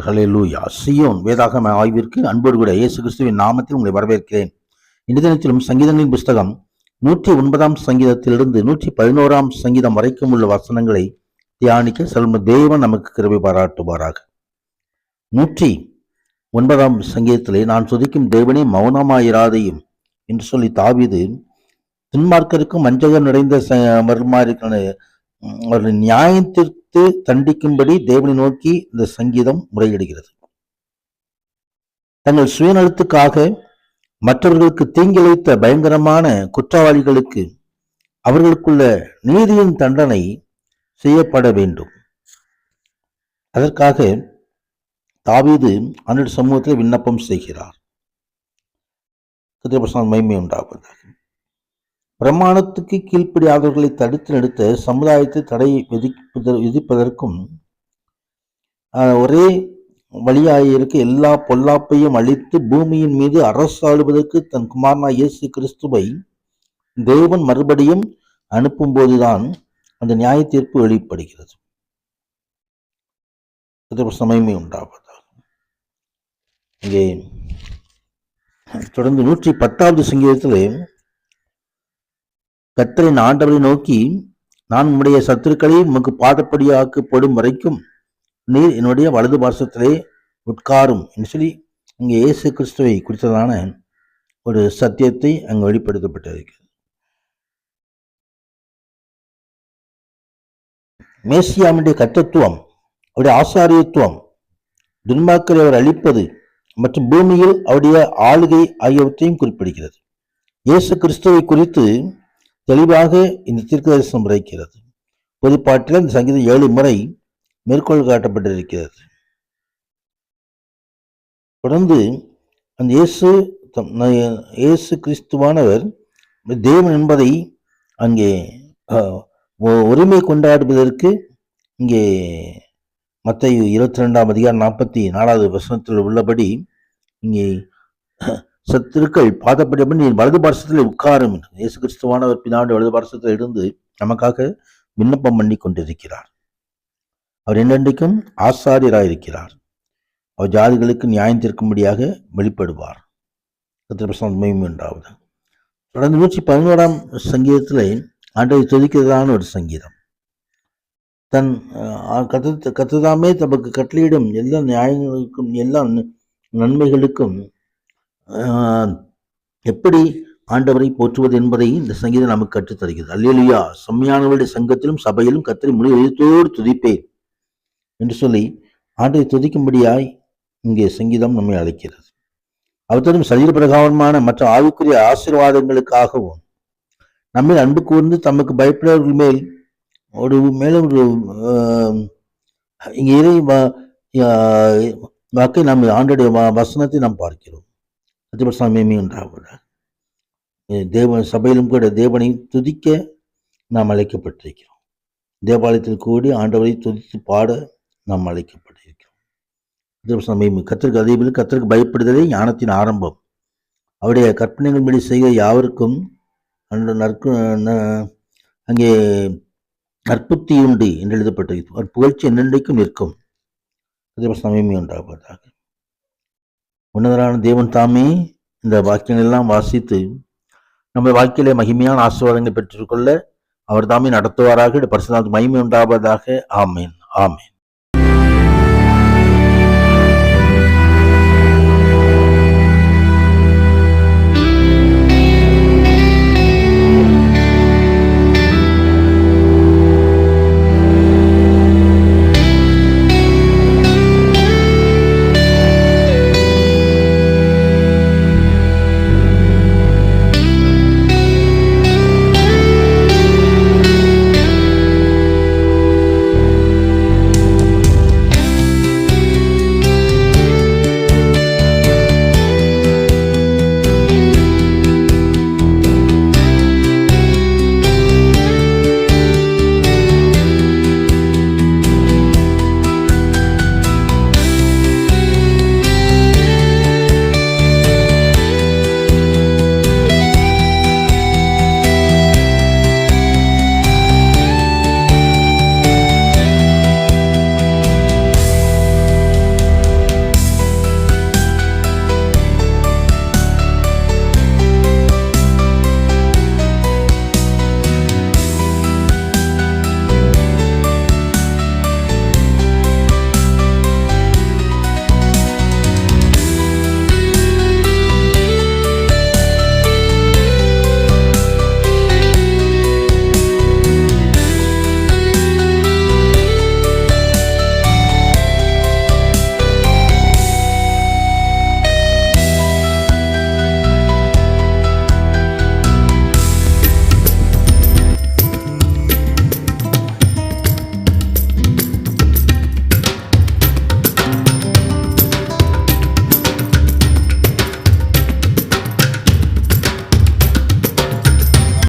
ஹல்லேலூயா. சீயோன் வேதாகம ஆய்விற்கு அன்போடு கூட இயேசு கிறிஸ்துவின் நாமத்தில் உங்களை வரவேற்கிறேன். இந்த தினத்திலும் சங்கீதங்களின் புஸ்தகம் 109ஆம் சங்கீதத்திலிருந்து 111ஆம் சங்கீதம் வரைக்கும் உள்ள வசனங்களை தியானிக்க செல்வ தேவன் நமக்கு கிருபை பாராட்டுவாராக. 109ஆம் சங்கீதத்திலே, நான் துதிக்கும் தேவனே மௌனமாயிராதையும் என்று சொல்லி தாவீது துன்மார்க்கருக்கும் வஞ்சகம் நிறைந்த அவர்கள் நியாயத்திற்கு தண்டிக்கும்படி தேவனை நோக்கி இந்த சங்கீதம் முறையிடுகிறது. தங்கள் சுயநலத்துக்காக மற்றவர்களுக்கு தீங்கிழைத்த பயங்கரமான குற்றவாளிகளுக்கு அவர்களுக்குள்ள நீதியின் தண்டனை செய்யப்பட வேண்டும். அதற்காக தாவீது ஆண்டவர் சமூகத்தில் விண்ணப்பம் செய்கிறார். மகிமை உண்டாவதாக. பிரமாணத்துக்கு கீழ்ப்படியாதவர்களை தடுத்து நிறுத்த சமுதாயத்தை தடை விதிப்பதற்கும் ஒரே வழியாயிருக்க எல்லா பொல்லாப்பையும் அழித்து பூமியின் மீது அரசாளுவதற்கு தன் குமாரனாய் இயேசு கிறிஸ்துவை தேவன் மறுபடியும் அனுப்பும் போதுதான் அந்த நியாய தீர்ப்பு வெளிப்படுகிறது. மகிமை உண்டாவதாக. இங்கே தொடர்ந்து 110வது சங்கீதத்திலே, கர்த்தரின் ஆண்டவரை நோக்கி, நான் உம்முடைய சத்துருக்களை உமக்கு பாதப்படியாக்கப்படும் வரைக்கும் நீர் என்னுடைய வலது பார்சத்திலே உட்காரும் என்று சொல்லி இங்கே இயேசு கிறிஸ்துவை குறித்ததான ஒரு சத்தியத்தை அங்கு வெளிப்படுத்தப்பட்டிருக்கிறது. மேசியாவுடைய கர்த்தத்துவம், அவருடைய ஆசாரியத்துவம், துன்மார்க்கரை அவர் அழிப்பது மற்றும் பூமியில் அவருடைய ஆளுகை ஆகியவற்றையும் குறிப்பிடுகிறது. இயேசு கிறிஸ்துவை குறித்து தெளிவாக இந்த தீர்க்கதரிசனம் உரைக்கிறது. பொதுப்பாட்டில் இந்த சங்கீதம் 7 முறை மேற்கோள் காட்டப்பட்டிருக்கிறது. தொடர்ந்து அந்த இயேசு கிறிஸ்துவானவர் தேவன் என்பதை அங்கே உரிமை கொண்டாடுவதற்கு இங்கே மத்தேயு 22ஆம் அதிகாரம் 44வது வசனத்தில் உள்ளபடி இங்கே சத்துருக்கள் பாதப்படியபடி நீர் வலது பார்சத்தில் உட்காரும். இயேசு கிறிஸ்துவானவர் பிதாவுடைய வலது பார்சத்தில் இருந்து நமக்காக விண்ணப்பம் பண்ணி கொண்டிருக்கிறார். அவர் என்னென்றைக்கும் ஆசாரியராயிருக்கிறார். அவர் ஜாதிகளுக்கு நியாயம் தீர்க்கும்படியாக வெளிப்படுவார். உண்டாவது. தொடர்ந்து 111ஆம் சங்கீதத்தில் ஆண்டவரை துதிக்கிறதான ஒரு சங்கீதம். தன் கர்த்ததாமே தமக்கு கட்டளையிடும் எல்லா நியாயங்களுக்கும் எல்லா நன்மைகளுக்கும் எப்படி ஆண்டவரை போற்றுவது என்பதை இந்த சங்கீதம் நமக்கு கற்றுத்தருகிறது. அல்லேலூயா. செம்மையானவருடைய சங்கத்திலும் சபையிலும் கர்த்தரை முழு எழுத்தோடு துதிப்பேன் என்று சொல்லி ஆண்டவரை துதிக்கும்படியாய் இங்கே சங்கீதம் நம்மை அழைக்கிறது. அவற்றோடும் சரீர பிரகாரமான மற்ற ஆவிக்குரிய ஆசீர்வாதங்களுக்காகவும் நம்மை அன்பு கூர்ந்து தமக்கு பயப்படுபவர்கள் மேல் மேலும் இங்கே இறை வாக்கை நாம் ஆண்டுடைய வசனத்தை நாம் பார்க்கிறோம். தேவ சபையிலும் கூட தேவனை துதிக்க நாம் அழைக்கப்பட்டிருக்கிறோம். தேவாலயத்தில் கூடி ஆண்டவரை துதித்து பாட நாம் அழைக்கப்பட்டிருக்கிறோம். கர்த்தருக்கு அதே போல கர்த்தருக்கு பயப்படுதலே ஞானத்தின் ஆரம்பம். அவருடைய கற்பனைகளின்படி செய்கிற யாவருக்கும் அந்த அங்கே நற்புத்தி உண்டு என்று எழுதப்பட்டது. அவர் புகழ்ச்சி என்னென்றைக்கும் நிற்கும். சமயமே உண்டாவதாக. உன்னதரான தேவன் தாமே இந்த வாக்கியங்கள் எல்லாம் வாசித்து நம்ம வாழ்க்கையிலே மகிமையான ஆசீர்வாதங்களை பெற்றுக்கொள்ள அவர் தாமே நடத்துவாராக. பரிசுத்த நாமத்துக்கு மகிமை உண்டாவதாக. ஆமேன், ஆமேன்.